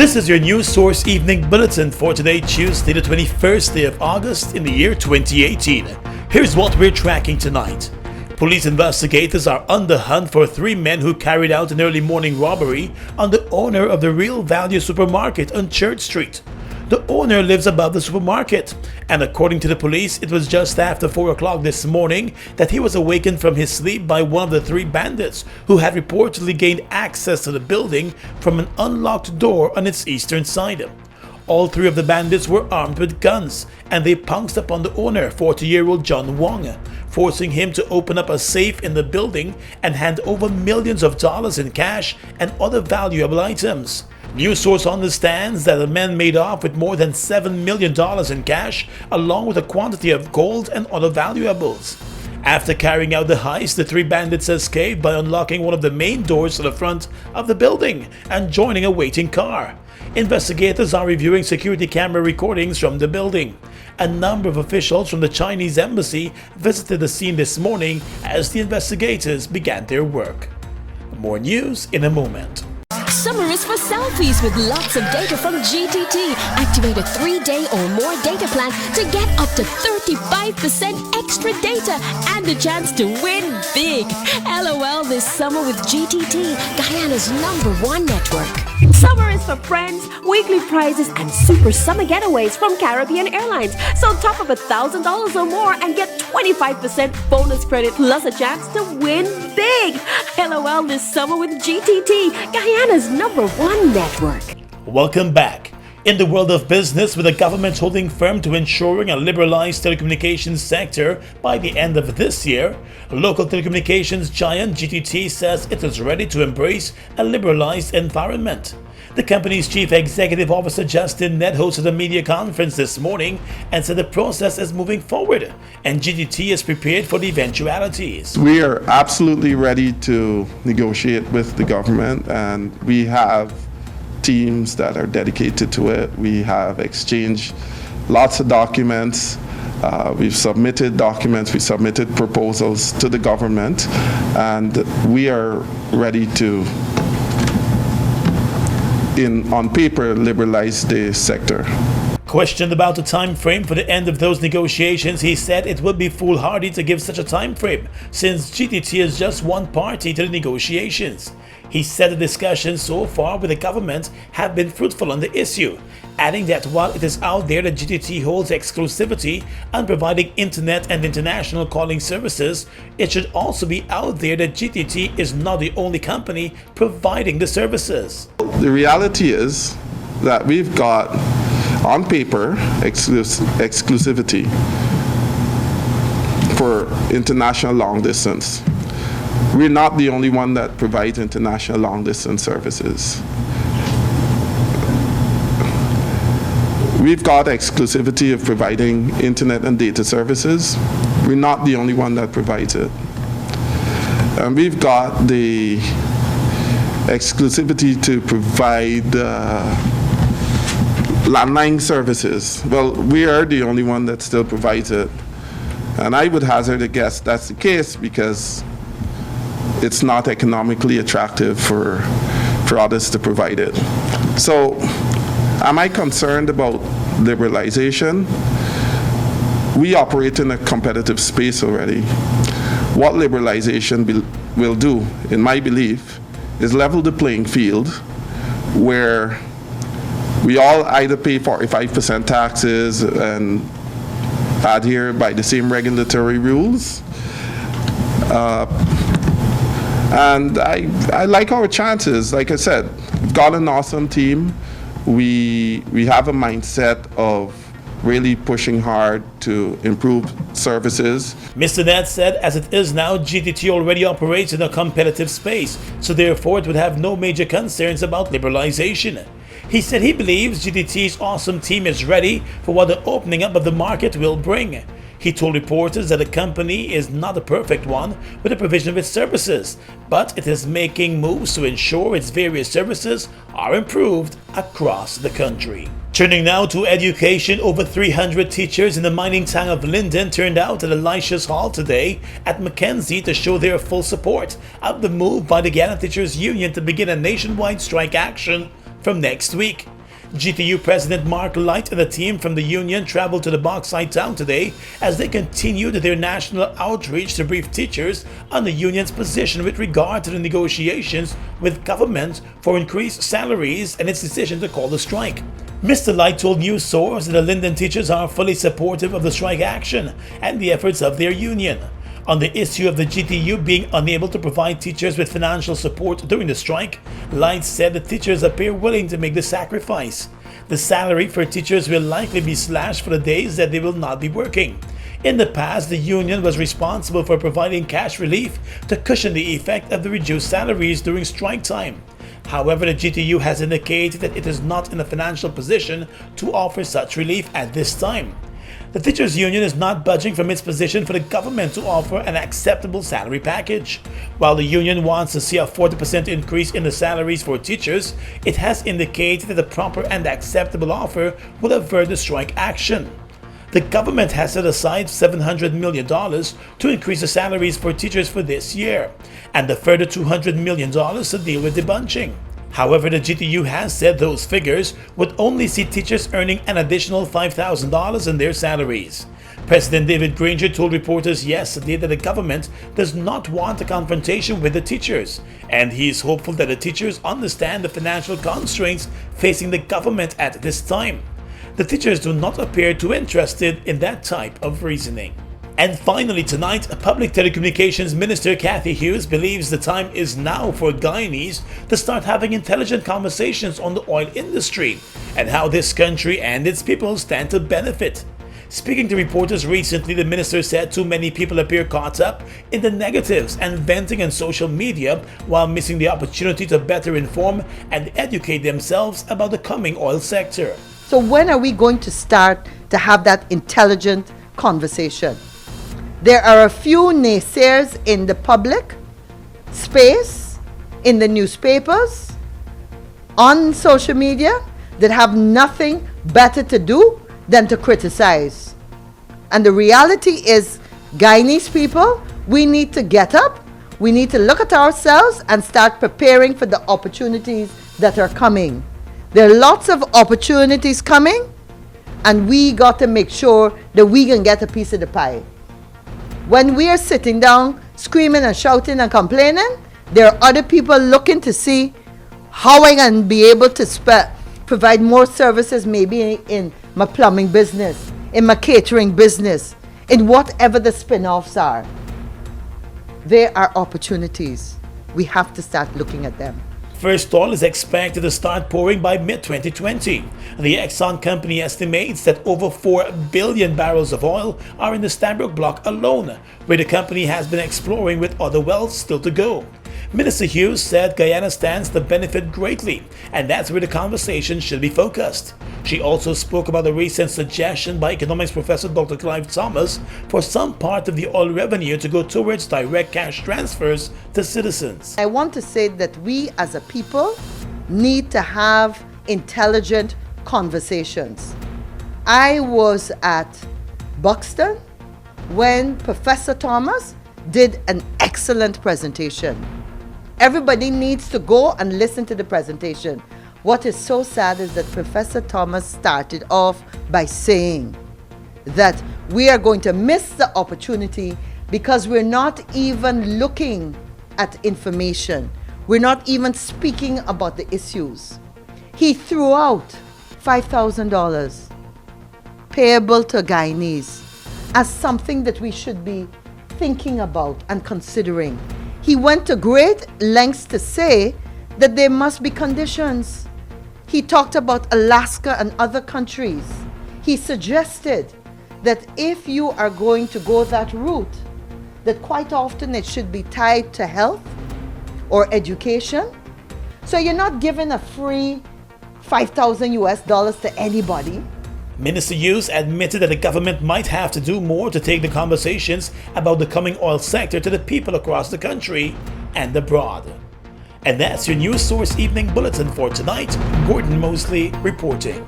This is your news source evening bulletin for today, Tuesday, the 21st day of August in the year 2018. Here's what we're tracking tonight. Police investigators are on the hunt for 3 men who carried out an early morning robbery on the owner of the Real Value supermarket on Church Street. The owner lives above the supermarket, and according to the police, it was just after 4 o'clock this morning that he was awakened from his sleep by one of the 3 bandits who had reportedly gained access to the building from an unlocked door on its eastern side. All 3 of the bandits were armed with guns, and they pounced upon the owner, 40-year-old John Wong, forcing him to open up a safe in the building and hand over millions of dollars in cash and other valuable items. News source understands that the men made off with more than $7 million in cash, along with a quantity of gold and other valuables. After carrying out the heist, the 3 bandits escaped by unlocking one of the main doors to the front of the building and joining a waiting car. Investigators are reviewing security camera recordings from the building. A number of officials from the Chinese embassy visited the scene this morning as the investigators began their work. More news in a moment. Summer is for selfies with lots of data from GTT. Activate a 3-day or more data plan to get up to 35% extra data and a chance to win big. LOL this summer with GTT, Guyana's #1 network. Summer is for friends, weekly prizes, and super summer getaways from Caribbean Airlines. So top up $1,000 or more and get 25% bonus credit plus a chance to win big. LOL this summer with GTT, Guyana's #1 network. Welcome back. In the world of business, with the government holding firm to ensuring a liberalized telecommunications sector by the end of this year, local telecommunications giant GTT says it is ready to embrace a liberalized environment. The company's chief executive officer Justin Ned hosted a media conference this morning and said the process is moving forward and GTT is prepared for the eventualities. We are absolutely ready to negotiate with the government, and we have teams that are dedicated to it. We have exchanged lots of documents. We've submitted documents, we submitted proposals to the government, and we are ready to, on paper, liberalize the sector. Questioned about the time frame for the end of those negotiations, he said it would be foolhardy to give such a time frame since GTT is just one party to the negotiations. He said the discussions so far with the government have been fruitful on the issue, adding that while it is out there that GTT holds exclusivity on providing internet and international calling services, it should also be out there that GTT is not the only company providing the services. The reality is that we've got, on paper, exclusivity for international long distance. We're not the only one that provides international long distance services. We've got exclusivity of providing internet and data services. We're not the only one that provides it. And we've got the exclusivity to provide landline services. Well, we are the only one that still provides it. And I would hazard a guess that's the case because it's not economically attractive for others to provide it. So, am I concerned about liberalization? We operate in a competitive space already. What liberalization will do, in my belief, is level the playing field where we all either pay 45% taxes and adhere by the same regulatory rules. And I like our chances. Like I said, we've got an awesome team. We have a mindset of really pushing hard to improve services. Mr. Ned said as it is now, GTT already operates in a competitive space, so therefore it would have no major concerns about liberalization. He said he believes GTT's awesome team is ready for what the opening up of the market will bring. He told reporters that the company is not a perfect one with the provision of its services, but it is making moves to ensure its various services are improved across the country. Turning now to education, over 300 teachers in the mining town of Linden turned out at Elisha's Hall today at Mackenzie to show their full support of the move by the Guyana Teachers Union to begin a nationwide strike action from next week. GTU President Mark Light and a team from the union traveled to the bauxite town today as they continued their national outreach to brief teachers on the union's position with regard to the negotiations with government for increased salaries and its decision to call the strike. Mr. Light told News Source that the Linden teachers are fully supportive of the strike action and the efforts of their union. On the issue of the GTU being unable to provide teachers with financial support during the strike, Light said the teachers appear willing to make the sacrifice. The salary for teachers will likely be slashed for the days that they will not be working. In the past, the union was responsible for providing cash relief to cushion the effect of the reduced salaries during strike time. However, the GTU has indicated that it is not in a financial position to offer such relief at this time. The teachers' union is not budging from its position for the government to offer an acceptable salary package. While the union wants to see a 40% increase in the salaries for teachers, it has indicated that a proper and acceptable offer will avert the strike action. The government has set aside $700 million to increase the salaries for teachers for this year, and a further $200 million to deal with debunching. However, the GTU has said those figures would only see teachers earning an additional $5,000 in their salaries. President David Granger told reporters yesterday that the government does not want a confrontation with the teachers, and he is hopeful that the teachers understand the financial constraints facing the government at this time. The teachers do not appear too interested in that type of reasoning. And finally tonight, Public Telecommunications Minister Cathy Hughes believes the time is now for Guyanese to start having intelligent conversations on the oil industry and how this country and its people stand to benefit. Speaking to reporters recently, the minister said too many people appear caught up in the negatives and venting on social media while missing the opportunity to better inform and educate themselves about the coming oil sector. So when are we going to start to have that intelligent conversation? There are a few naysayers in the public space, in the newspapers, on social media that have nothing better to do than to criticize. And the reality is, Guyanese people, we need to get up, we need to look at ourselves and start preparing for the opportunities that are coming. There are lots of opportunities coming, and we got to make sure that we can get a piece of the pie. When we are sitting down screaming and shouting and complaining, there are other people looking to see how I can be able to provide more services, maybe in my plumbing business, in my catering business, in whatever the spin-offs are. There are opportunities. We have to start looking at them. First oil is expected to start pouring by mid-2020. The Exxon company estimates that over 4 billion barrels of oil are in the Stabroek block alone, where the company has been exploring with other wells still to go. Minister Hughes said Guyana stands to benefit greatly, and that's where the conversation should be focused. She also spoke about a recent suggestion by economics professor Dr. Clive Thomas for some part of the oil revenue to go towards direct cash transfers to citizens. I want to say that we as a people need to have intelligent conversations. I was at Buxton when Professor Thomas did an excellent presentation. Everybody needs to go and listen to the presentation. What is so sad is that Professor Thomas started off by saying that we are going to miss the opportunity because we're not even looking at information. We're not even speaking about the issues. He threw out $5,000 payable to Guyanese as something that we should be thinking about and considering. He went to great lengths to say that there must be conditions. He talked about Alaska and other countries. He suggested that if you are going to go that route, that quite often it should be tied to health or education. So you're not giving a free $5,000 to anybody. Minister Hughes admitted that the government might have to do more to take the conversations about the coming oil sector to the people across the country and abroad. And that's your News Source Evening Bulletin for tonight. Gordon Mosley reporting.